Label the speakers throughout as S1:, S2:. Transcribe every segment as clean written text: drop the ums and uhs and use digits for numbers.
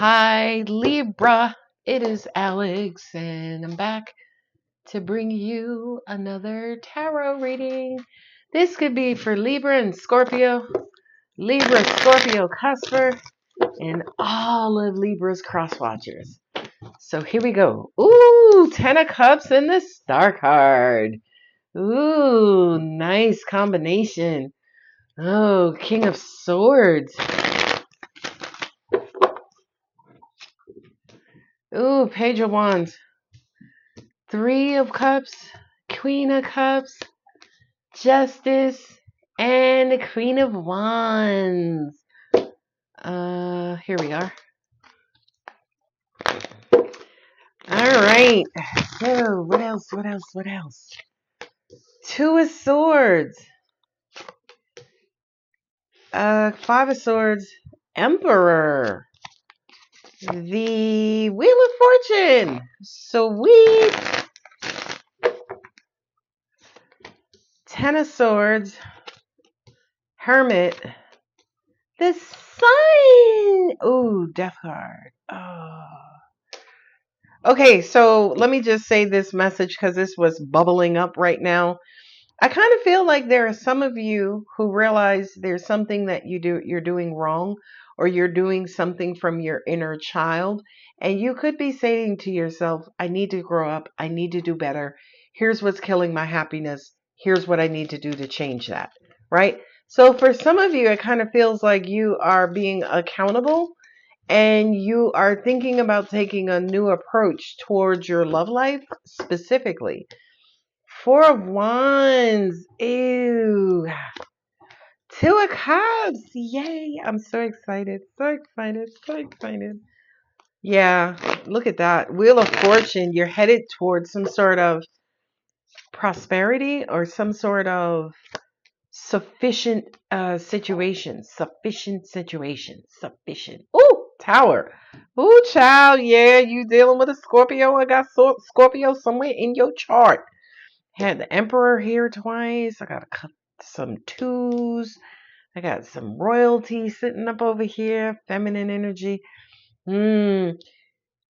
S1: Hi, Libra. It is Alex, and I'm back to bring you another tarot reading. This could be for Libra and Scorpio, Libra, Scorpio, Cusper, and all of Libra's cross watchers. So here we go. Ooh, Ten of Cups and the Star card. Ooh, nice combination. Oh, King of Swords. Ooh, Page of Wands. Three of Cups, Queen of Cups, Justice, and the Queen of Wands. Here we are. All right. So, what else? Two of Swords. Five of Swords, Emperor. The Wheel of Fortune. Sweet. Ten of Swords, Hermit. The Sun. Ooh, Death card. Oh. Okay, so let me just say this message because this was bubbling up right now. I kind of feel like there are some of you who realize there's something that you're doing wrong, or you're doing something from your inner child, and you could be saying to yourself, I need to grow up, I need to do better. Here's what's killing my happiness. Here's what I need to do to change that, right? So for some of you, it kind of feels like you are being accountable and you are thinking about taking a new approach towards your love life specifically. Four of Wands. Ew. Two of Cups. Yay. I'm so excited. So excited. Yeah, look at that. Wheel of Fortune. You're headed towards some sort of prosperity or some sort of sufficient situation. Ooh, Tower. Ooh, child. Yeah, you dealing with a Scorpio. I got Scorpio somewhere in your chart. Had the Emperor here twice. I got some twos. I got some royalty sitting up over here. Feminine energy. I'm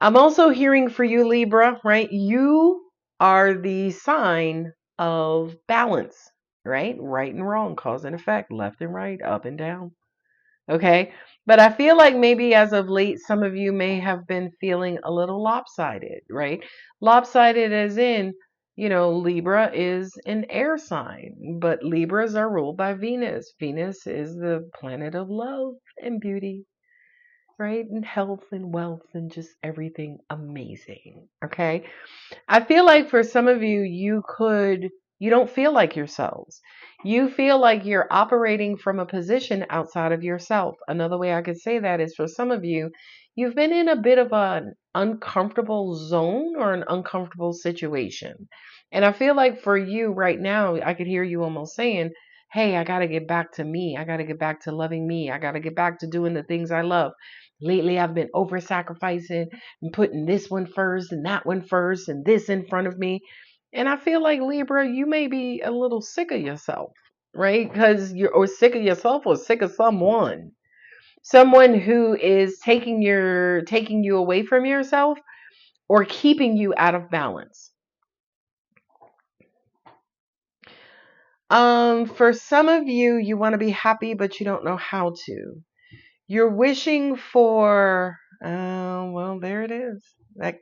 S1: also hearing for you, Libra, right? You are the sign of balance, right? Right and wrong, cause and effect, left and right, up and down. Okay. But I feel like maybe as of late, some of you may have been feeling a little lopsided, right? Lopsided as in, Libra is an air sign, but Libras are ruled by Venus. Venus is the planet of love and beauty, right? And health and wealth and just everything amazing. Okay. I feel like for some of you, you don't feel like yourselves. You feel like you're operating from a position outside of yourself. Another way I could say that is for some of you, you've been in a bit of an uncomfortable zone or an uncomfortable situation. And I feel like for you right now, I could hear you almost saying, hey, I got to get back to me. I got to get back to loving me. I got to get back to doing the things I love. Lately, I've been over sacrificing and putting this one first and that one first and this in front of me. And I feel like Libra, you may be a little sick of yourself, right? Because you're or sick of yourself or sick of someone who is taking you away from yourself or keeping you out of balance. For some of you, you want to be happy, but you don't know how to. You're wishing for, well, there it is. That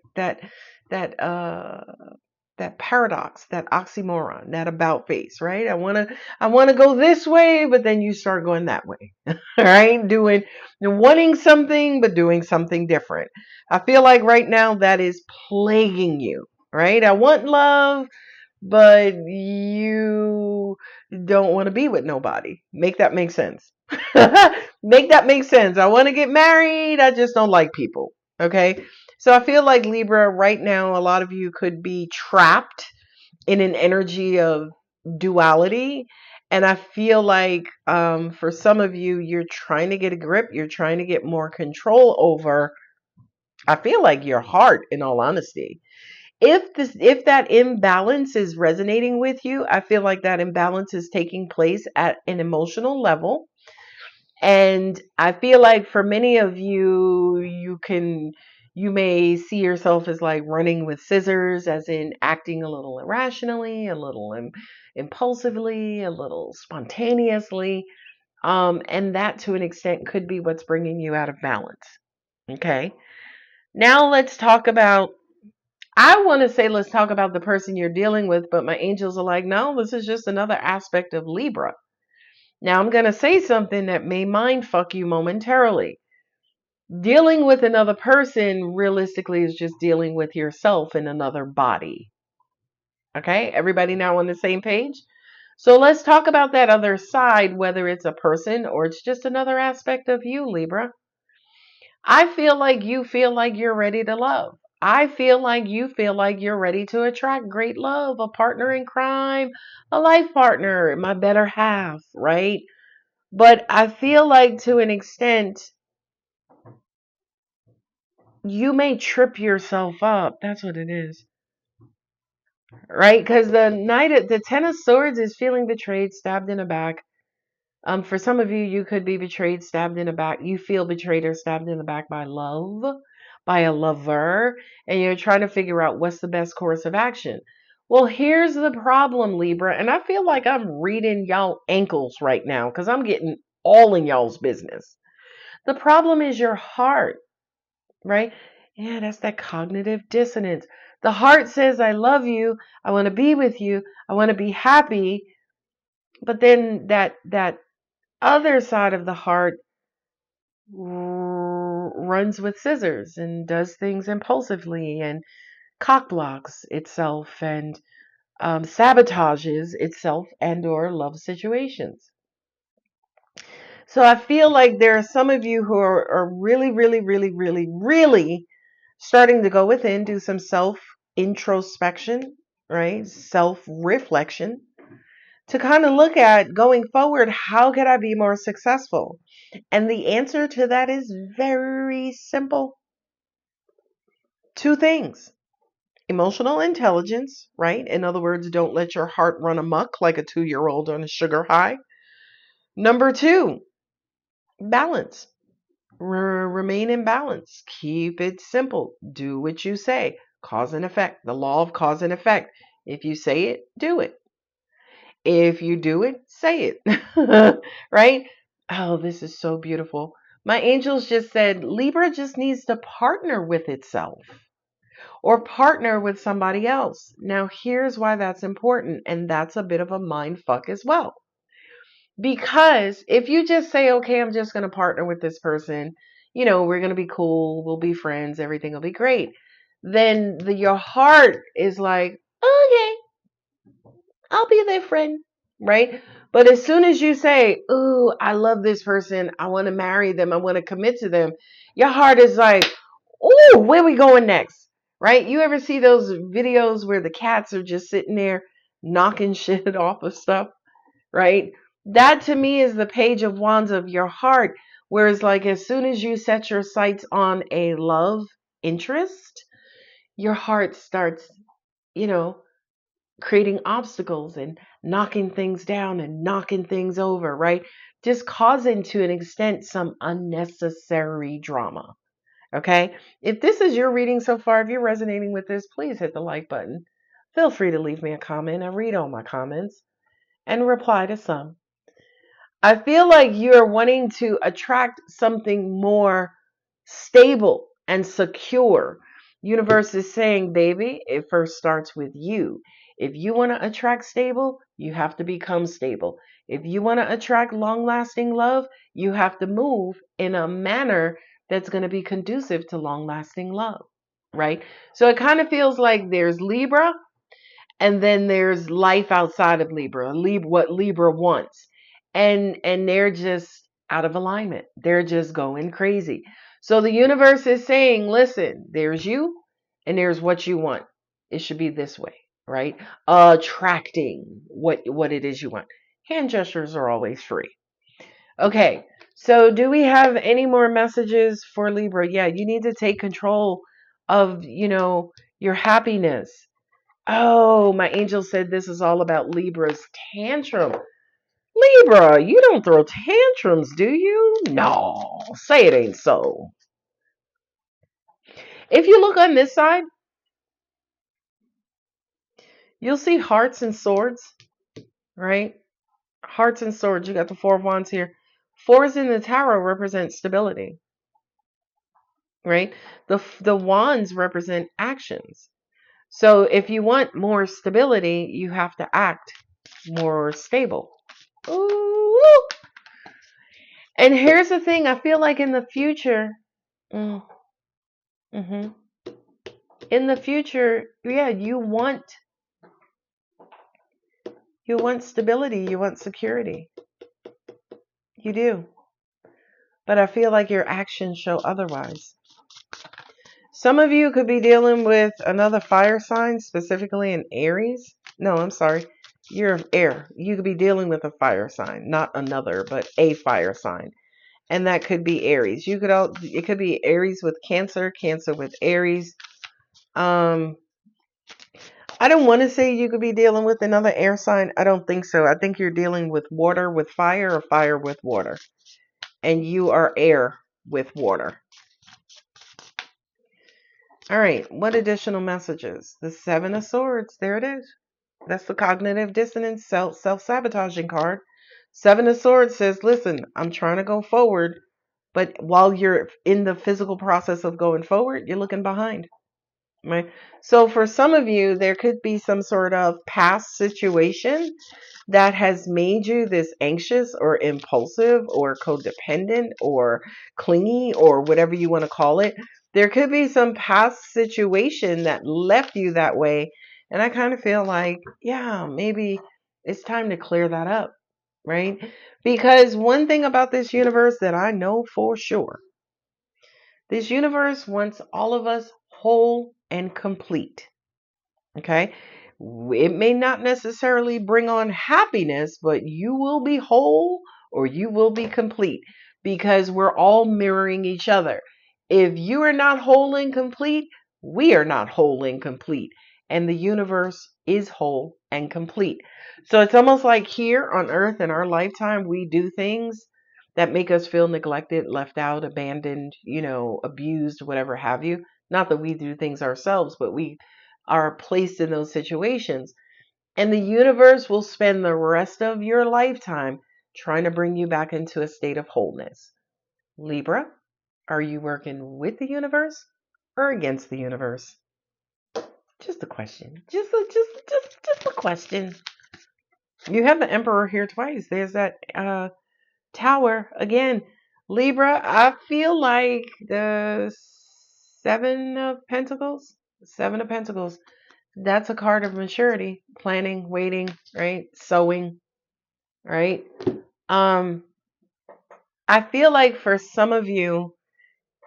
S1: paradox, that oxymoron, that about face, right? I want to go this way, but then you start going that way, right? Wanting something, but doing something different. I feel like right now that is plaguing you, right? I want love, but you don't want to be with nobody. Make that make sense. Make that make sense. I want to get married. I just don't like people. Okay. So I feel like Libra right now, a lot of you could be trapped in an energy of duality. And I feel like for some of you, you're trying to get a grip. You're trying to get more control over, I feel like, your heart, in all honesty. If that imbalance is resonating with you, I feel like that imbalance is taking place at an emotional level. And I feel like for many of you, you you may see yourself as like running with scissors, as in acting a little irrationally, a little impulsively, a little spontaneously. And that to an extent could be what's bringing you out of balance. Okay. Now let's talk about, I want to say let's talk about the person you're dealing with, but my angels are like, no, this is just another aspect of Libra. Now I'm going to say something that may mind fuck you momentarily. Dealing with another person realistically is just dealing with yourself in another body. Okay, everybody now on the same page? So let's talk about that other side, whether it's a person or it's just another aspect of you, Libra. I feel like you feel like you're ready to love. I feel like you feel like you're ready to attract great love, a partner in crime, a life partner, my better half, right? But I feel like to an extent, you may trip yourself up. That's what it is. Right? Because the Ten of Swords is feeling betrayed, stabbed in the back. For some of you, you could be betrayed, stabbed in the back. You feel betrayed or stabbed in the back by love, by a lover, and you're trying to figure out what's the best course of action. Well, here's the problem, Libra, and I feel like I'm reading y'all ankles right now because I'm getting all in y'all's business. The problem is your heart, right? Yeah, that's that cognitive dissonance. The heart says, I love you, I want to be with you, I want to be happy, but then that other side of the heart runs with scissors and does things impulsively and cock blocks itself and sabotages itself and or love situations. So I feel like there are some of you who are really, really, really, really, really starting to go within, do some self introspection, right? Self reflection to kind of look at going forward, how could I be more successful? And the answer to that is very simple. Two things. Emotional intelligence, right? In other words, don't let your heart run amok like a 2-year-old on a sugar high. Number two, balance. Remain in balance. Keep it simple. Do what you say. Cause and effect. The law of cause and effect. If you say it, do it. If you do it, say it. Right? Oh, this is so beautiful. My angels just said Libra just needs to partner with itself or partner with somebody else. Now, here's why that's important, and that's a bit of a mind fuck as well. Because if you just say, okay, I'm just going to partner with this person, we're going to be cool, we'll be friends, everything will be great, then your heart is like, okay, I'll be their friend, right? But as soon as you say, ooh, I love this person, I want to marry them, I want to commit to them, your heart is like, ooh, where we going next? Right? You ever see those videos where the cats are just sitting there knocking shit off of stuff? Right? That to me is the page of wands of your heart. Whereas like as soon as you set your sights on a love interest, your heart starts, you know, creating obstacles and knocking things down and knocking things over, right? Just causing to an extent some unnecessary drama. Okay. If this is your reading so far, if you're resonating with this, please hit the like button. Feel free to leave me a comment. I read all my comments and reply to some. I feel like you're wanting to attract something more stable and secure. Universe is saying, baby, it first starts with you. If you want to attract stable, you have to become stable. If you want to attract long-lasting love, you have to move in a manner that's going to be conducive to long-lasting love, right? So it kind of feels like there's Libra, and then there's life outside of Libra, what Libra wants. And they're just out of alignment. They're just going crazy. So the universe is saying, listen, there's you and there's what you want. It should be this way, right? Attracting what it is you want. Hand gestures are always free. Okay. So do we have any more messages for Libra? Yeah, you need to take control of, your happiness. Oh, my angel said this is all about Libra's tantrum. Libra, you don't throw tantrums, do you? No, say it ain't so. If you look on this side, you'll see hearts and swords, right? Hearts and swords. You got the Four of Wands here. Fours in the tarot represent stability, right? The wands represent actions. So if you want more stability, you have to act more stable. Ooh. And here's the thing, I feel like in the future, mm, hmm in the future, yeah, you want stability, you want security. You do. But I feel like your actions show otherwise. Some of you could be dealing with another fire sign, specifically an Aries. No, I'm sorry. You're of air. You could be dealing with a fire sign, not another, but a fire sign. And that could be Aries. It could be Aries with Cancer, Cancer with Aries. I don't want to say you could be dealing with another air sign. I don't think so. I think you're dealing with water with fire or fire with water. And you are air with water. All right, what additional messages? The Seven of Swords, there it is. That's the cognitive dissonance, self-sabotaging card. Seven of Swords says, listen, I'm trying to go forward, but while you're in the physical process of going forward, you're looking behind. Right? So for some of you, there could be some sort of past situation that has made you this anxious or impulsive or codependent or clingy or whatever you want to call it. There could be some past situation that left you that way. And I kind of feel like, yeah, maybe it's time to clear that up, right? Because one thing about this universe that I know for sure, this universe wants all of us whole and complete. Okay. It may not necessarily bring on happiness, but you will be whole or you will be complete because we're all mirroring each other. If you are not whole and complete, we are not whole and complete. And the universe is whole and complete. So it's almost like here on earth in our lifetime, we do things that make us feel neglected, left out, abandoned, abused, whatever have you. Not that we do things ourselves, but we are placed in those situations. And the universe will spend the rest of your lifetime trying to bring you back into a state of wholeness. Libra, are you working with the universe or against the universe? Just a question. Just a question. You have the Emperor here twice. There's that Tower again. Libra, I feel like the Seven of Pentacles. That's a card of maturity, planning, waiting, right? Sowing, right? I feel like for some of you,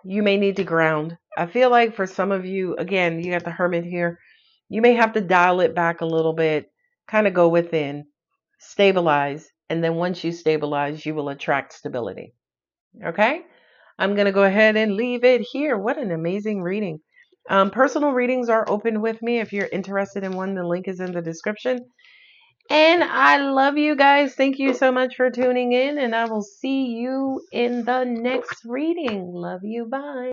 S1: you may need to ground. I feel like for some of you, again, you got the Hermit here. You may have to dial it back a little bit, kind of go within, stabilize, and then once you stabilize, you will attract stability. Okay? I'm going to go ahead and leave it here. What an amazing reading. Personal readings are open with me. If you're interested in one, the link is in the description. And I love you guys. Thank you so much for tuning in. And I will see you in the next reading. Love you. Bye.